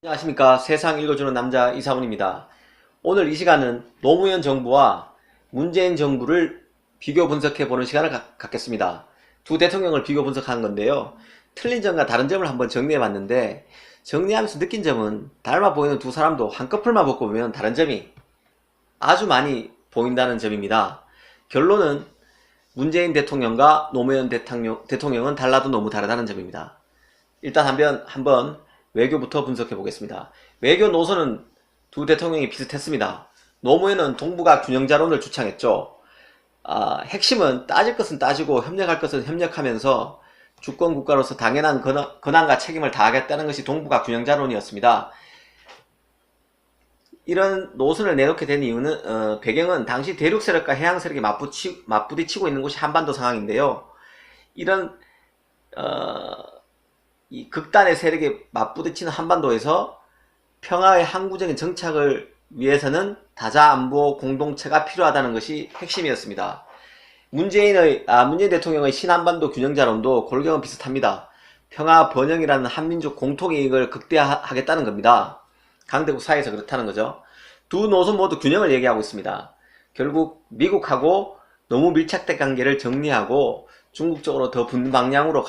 안녕하십니까. 세상 읽어주는 남자 이사훈입니다. 오늘 이 시간은 노무현 정부와 문재인 정부를 비교 분석해보는 시간을 갖겠습니다. 두 대통령을 비교 분석하는 건데요. 틀린 점과 다른 점을 한번 정리해봤는데, 정리하면서 느낀 점은 닮아 보이는 두 사람도 한꺼풀만 벗고 보면 다른 점이 아주 많이 보인다는 점입니다. 결론은 문재인 대통령과 노무현 대통령은 달라도 너무 다르다는 점입니다. 일단 한번 외교부터 분석해 보겠습니다. 외교 노선은 두 대통령이 비슷했습니다. 노무현은 동북아 균형자론을 주창했죠. 핵심은 따질 것은 따지고 협력할 것은 협력하면서 주권 국가로서 당연한 권한과 책임을 다하겠다는 것이 동북아 균형자론이었습니다. 이런 노선을 내놓게 된 이유는 배경은 당시 대륙 세력과 해양 세력이 맞부딪히고 있는 곳이 한반도 상황인데요. 이런 이 극단의 세력이 맞부딪히는 한반도에서 평화의 항구적인 정착을 위해서는 다자안보 공동체가 필요하다는 것이 핵심이었습니다. 문재인 대통령의 신한반도 균형자론도 골경은 비슷합니다. 평화 번영이라는 한민족 공통이익을 극대화하겠다는 겁니다. 강대국 사이에서 그렇다는 거죠. 두 노선 모두 균형을 얘기하고 있습니다. 결국 미국하고 너무 밀착된 관계를 정리하고 중국 쪽으로 더 붙는 방향으로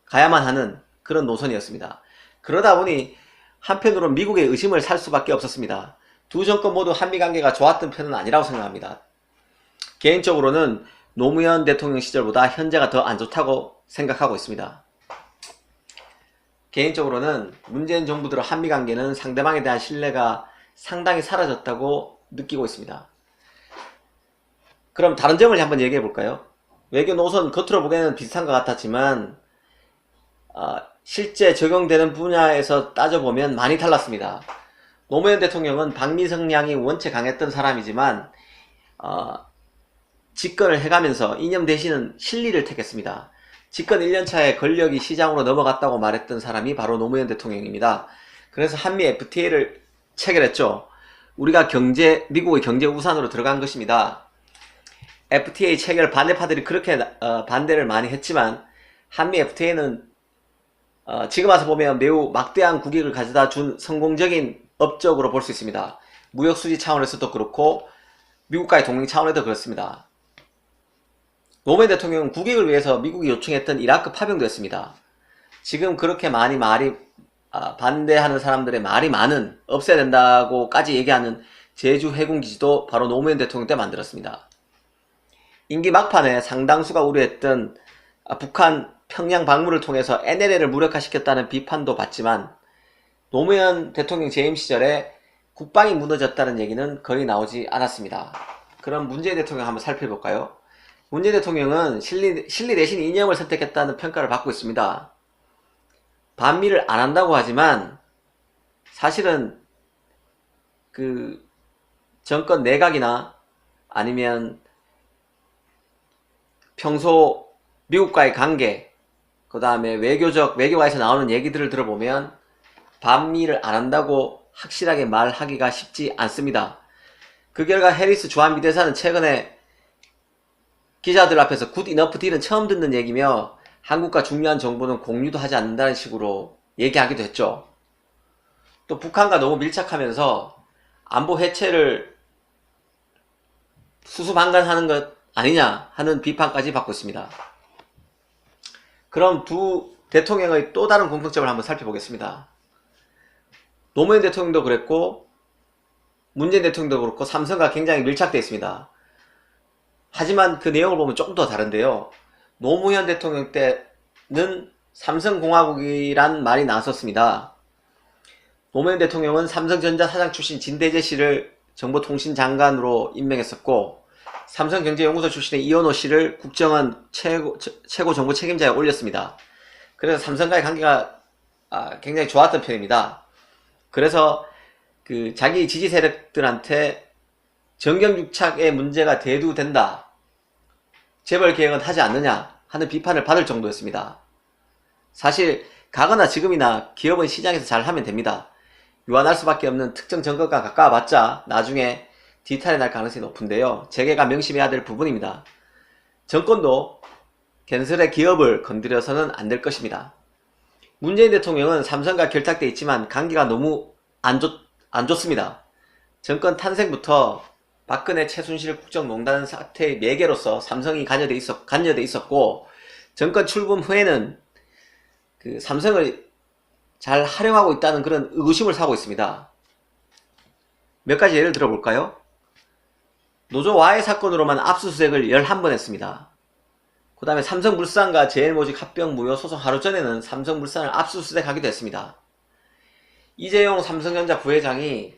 가야만 하는 그런 노선이었습니다. 그러다 보니 한편으로 미국의 의심을 살 수밖에 없었습니다. 두 정권 모두 한미관계가 좋았던 편은 아니라고 생각합니다. 개인적으로는 노무현 대통령 시절보다 현재가 더 안 좋다고 생각하고 있습니다. 개인적으로는 문재인 정부 들어 한미관계는 상대방에 대한 신뢰가 상당히 사라졌다고 느끼고 있습니다. 그럼 다른 점을 한번 얘기해 볼까요? 외교 노선 겉으로 보기에는 비슷한 것 같았지만 실제 적용되는 분야에서 따져보면 많이 달랐습니다. 노무현 대통령은 방미 성향이 원체 강했던 사람이지만 집권을 해가면서 이념 대신은 실리를 택했습니다. 집권 1년차에 권력이 시장으로 넘어갔다고 말했던 사람이 바로 노무현 대통령입니다. 그래서 한미 FTA를 체결했죠. 우리가 미국의 경제 우산으로 들어간 것입니다. FTA 체결 반대파들이 그렇게 반대를 많이 했지만 한미 FTA는 지금 와서 보면 매우 막대한 국익을 가져다 준 성공적인 업적으로 볼 수 있습니다. 무역수지 차원에서도 그렇고 미국과의 동맹 차원에도 그렇습니다. 노무현 대통령은 국익을 위해서 미국이 요청했던 이라크 파병도 했습니다. 지금 그렇게 많이 반대하는 사람들의 말이 많은 없애야 된다고까지 얘기하는 제주 해군기지도 바로 노무현 대통령 때 만들었습니다. 임기 막판에 상당수가 우려했던 북한 평양 방문을 통해서 NLL을 무력화시켰다는 비판도 받지만 노무현 대통령 재임 시절에 국방이 무너졌다는 얘기는 거의 나오지 않았습니다. 그럼 문재인 대통령 한번 살펴볼까요? 문재인 대통령은 실리 대신 이념을 선택했다는 평가를 받고 있습니다. 반미를 안 한다고 하지만 사실은 그 정권 내각이나 아니면 평소 미국과의 관계, 그 다음에 외교가에서 나오는 얘기들을 들어보면 반미를 안 한다고 확실하게 말하기가 쉽지 않습니다. 그 결과 해리스 주한미대사는 최근에 기자들 앞에서 굿 이너프 딜은 처음 듣는 얘기며 한국과 중요한 정보는 공유도 하지 않는다는 식으로 얘기하기도 했죠. 또 북한과 너무 밀착하면서 안보 해체를 수수방관하는 것 아니냐 하는 비판까지 받고 있습니다. 그럼 두 대통령의 또 다른 공통점을 한번 살펴보겠습니다. 노무현 대통령도 그랬고 문재인 대통령도 그렇고 삼성과 굉장히 밀착되어 있습니다. 하지만 그 내용을 보면 조금 더 다른데요. 노무현 대통령 때는 삼성공화국이란 말이 나왔었습니다. 노무현 대통령은 삼성전자 사장 출신 진대재 씨를 정보통신장관으로 임명했었고 삼성경제연구소 출신의 이현호 씨를 국정원 최고 정보 책임자에 올렸습니다. 그래서 삼성과의 관계가 굉장히 좋았던 편입니다. 그래서 자기 지지 세력들한테 정경유착의 문제가 대두된다, 재벌 개혁은 하지 않느냐 하는 비판을 받을 정도였습니다. 사실 과거나 지금이나 기업은 시장에서 잘 하면 됩니다. 유한할 수밖에 없는 특정 정권과 가까워봤자 나중에 뒤탈이 날 가능성이 높은데요. 재계가 명심해야 될 부분입니다. 정권도 괜스레 기업을 건드려서는 안 될 것입니다. 문재인 대통령은 삼성과 결탁돼 있지만 관계가 너무 안 좋습니다. 정권 탄생부터 박근혜 최순실 국정농단 사태의 매개로서 삼성이 관여돼 있었고, 정권 출범 후에는 그 삼성을 잘 활용하고 있다는 그런 의구심을 사고 있습니다. 몇 가지 예를 들어볼까요? 노조 와해 사건으로만 압수수색을 11번 했습니다. 그 다음에 삼성물산과 제일모직 합병 무효 소송 하루 전에는 삼성물산을 압수수색하기도 했습니다. 이재용 삼성전자 부회장이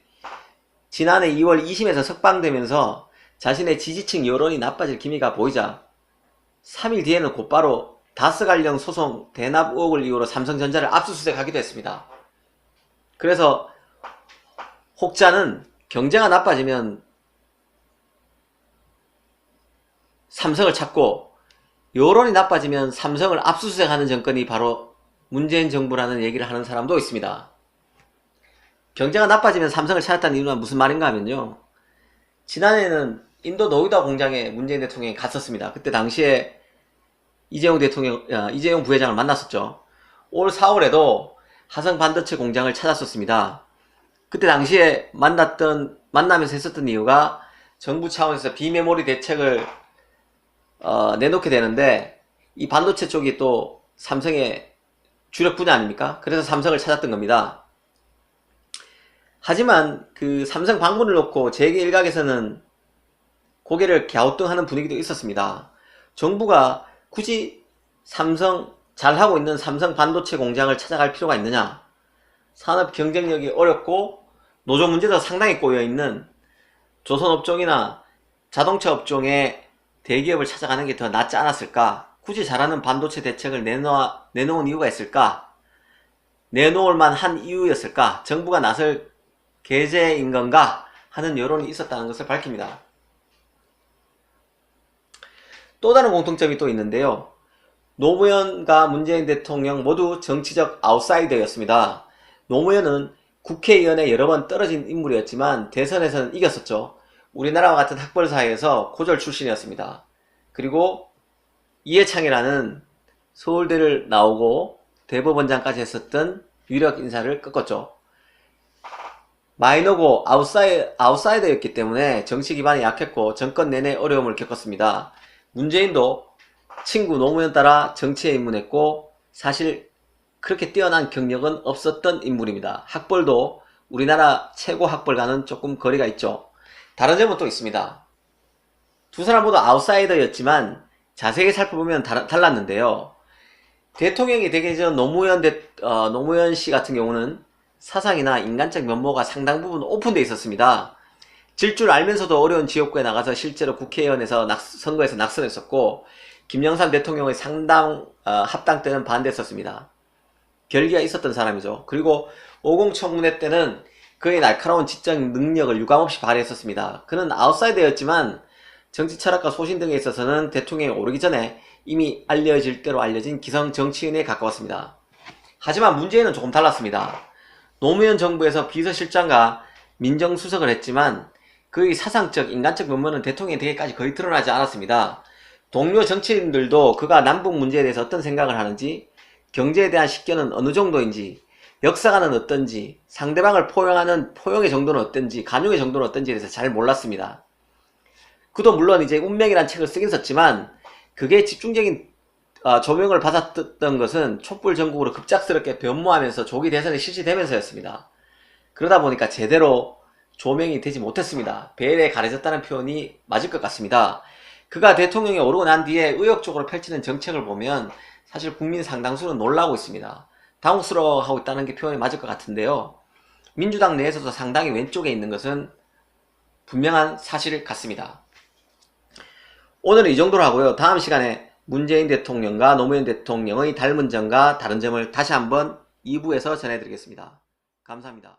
지난해 2월 2심에서 석방되면서 자신의 지지층 여론이 나빠질 기미가 보이자 3일 뒤에는 곧바로 다스 관련 소송 대납 의혹을 이유로 삼성전자를 압수수색하기도 했습니다. 그래서 혹자는 경제가 나빠지면 삼성을 찾고 여론이 나빠지면 삼성을 압수수색하는 정권이 바로 문재인 정부라는 얘기를 하는 사람도 있습니다. 경제가 나빠지면 삼성을 찾았다는 이유는 무슨 말인가 하면요, 지난해에는 인도 노이다 공장에 문재인 대통령이 갔었습니다. 그때 당시에 이재용 부회장을 만났었죠. 올 4월에도 하성 반도체 공장을 찾았었습니다. 그때 당시에 만나면서 했었던 이유가 정부 차원에서 비메모리 대책을 내놓게 되는데, 이 반도체 쪽이 또 삼성의 주력 분야 아닙니까? 그래서 삼성을 찾았던 겁니다. 하지만 그 삼성 방문을 놓고 재계 일각에서는 고개를 갸우뚱하는 분위기도 있었습니다. 정부가 굳이 잘하고 있는 삼성 반도체 공장을 찾아갈 필요가 있느냐? 산업 경쟁력이 어렵고 노조 문제도 상당히 꼬여있는 조선업종이나 자동차 업종의 대기업을 찾아가는 게 더 낫지 않았을까? 굳이 잘하는 반도체 대책을 내놓은 이유가 있을까? 내놓을 만한 이유였을까? 정부가 나설 계제인 건가? 하는 여론이 있었다는 것을 밝힙니다. 또 다른 공통점이 또 있는데요. 노무현과 문재인 대통령 모두 정치적 아웃사이더였습니다. 노무현은 국회의원에 여러 번 떨어진 인물이었지만 대선에서는 이겼었죠. 우리나라와 같은 학벌사회에서 고졸 출신이었습니다. 그리고 이해창이라는 서울대를 나오고 대법원장까지 했었던 유력 인사를 꺾었죠. 마이너고 아웃사이더였기 때문에 정치 기반이 약했고 정권 내내 어려움을 겪었습니다. 문재인도 친구 노무현 따라 정치에 입문했고 사실 그렇게 뛰어난 경력은 없었던 인물입니다. 학벌도 우리나라 최고 학벌과는 조금 거리가 있죠. 다른 점은 또 있습니다. 두 사람 모두 아웃사이더였지만 자세히 살펴보면 달랐는데요. 대통령이 되기 전 노무현 씨 같은 경우는 사상이나 인간적 면모가 상당 부분 오픈되어 있었습니다. 질 줄 알면서도 어려운 지역구에 나가서 실제로 국회의원에서 선거에서 낙선했었고, 김영삼 대통령의 상당 합당 때는 반대했었습니다. 결기가 있었던 사람이죠. 그리고 50 청문회 때는 그의 날카로운 지적 능력을 유감없이 발휘했었습니다. 그는 아웃사이더였지만 정치 철학과 소신 등에 있어서는 대통령에 오르기 전에 이미 알려질 대로 알려진 기성 정치인에 가까웠습니다. 하지만 문재인은 조금 달랐습니다. 노무현 정부에서 비서실장과 민정수석을 했지만 그의 사상적, 인간적 면모는 대통령이 되기까지 거의 드러나지 않았습니다. 동료 정치인들도 그가 남북 문제에 대해서 어떤 생각을 하는지, 경제에 대한 식견은 어느 정도인지, 역사관은 어떤지, 상대방을 포용하는 포용의 정도는 어떤지, 간용의 정도는 어떤지에 대해서 잘 몰랐습니다. 그도 물론 이제 운명이란 책을 쓰긴 썼지만 그게 집중적인 조명을 받았던 것은 촛불 전국으로 급작스럽게 변모하면서 조기 대선이 실시되면서였습니다. 그러다 보니까 제대로 조명이 되지 못했습니다. 배에 가려졌다는 표현이 맞을 것 같습니다. 그가 대통령에 오르고 난 뒤에 의욕적으로 펼치는 정책을 보면 사실 국민 상당수는 놀라고 있습니다. 당혹스러워하고 있다는 게 표현이 맞을 것 같은데요. 민주당 내에서도 상당히 왼쪽에 있는 것은 분명한 사실 같습니다. 오늘은 이 정도로 하고요. 다음 시간에 문재인 대통령과 노무현 대통령의 닮은 점과 다른 점을 다시 한번 2부에서 전해드리겠습니다. 감사합니다.